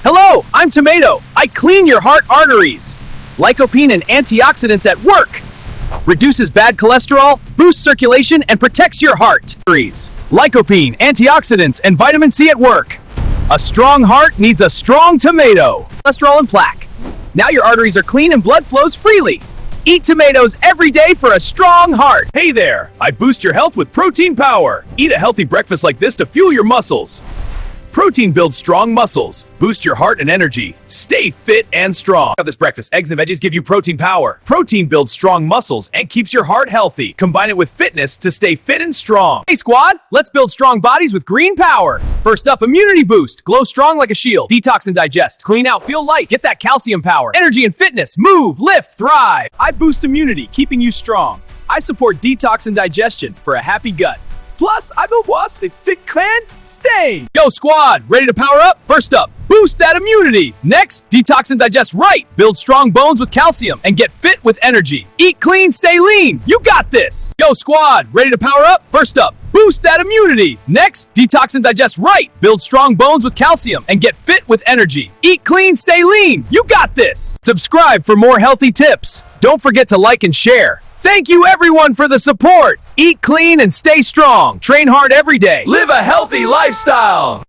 Hello, I'm Tomato. I clean your heart arteries. Lycopene and antioxidants at work. Reduces bad cholesterol, boosts circulation, and protects your heart arteries. Lycopene, antioxidants, and vitamin C at work. A strong heart needs a strong tomato. Cholesterol and plaque. Now your arteries are clean and blood flows freely. Eat tomatoes every day for a strong heart. Hey there! I boost your health with protein power. Eat a healthy breakfast like this to fuel your muscles. Protein builds strong muscles, boost your heart and energy. Stay fit and strong. This breakfast, eggs and veggies give you protein power. Protein builds strong muscles and keeps your heart healthy. Combine it with fitness to stay fit and strong. Hey squad, let's build strong bodies with green power. First up, immunity boost. Glow strong like a shield. Detox and digest. Clean out, feel light. Get that calcium power. Energy and fitness. Move, lift, thrive. I boost immunity, keeping you strong. I support detox and digestion for a happy gut. Plus, I build what's a thick clan stay. Yo, squad, ready to power up? First up, boost that immunity. Next, detox and digest right. Build strong bones with calcium and get fit with energy. Eat clean, stay lean. You got this. Yo, squad, ready to power up? First up, boost that immunity. Next, detox and digest right. Build strong bones with calcium and get fit with energy. Eat clean, stay lean. You got this. Subscribe for more healthy tips. Don't forget to like and share. Thank you everyone for the support. Eat clean and stay strong. Train hard every day. Live a healthy lifestyle.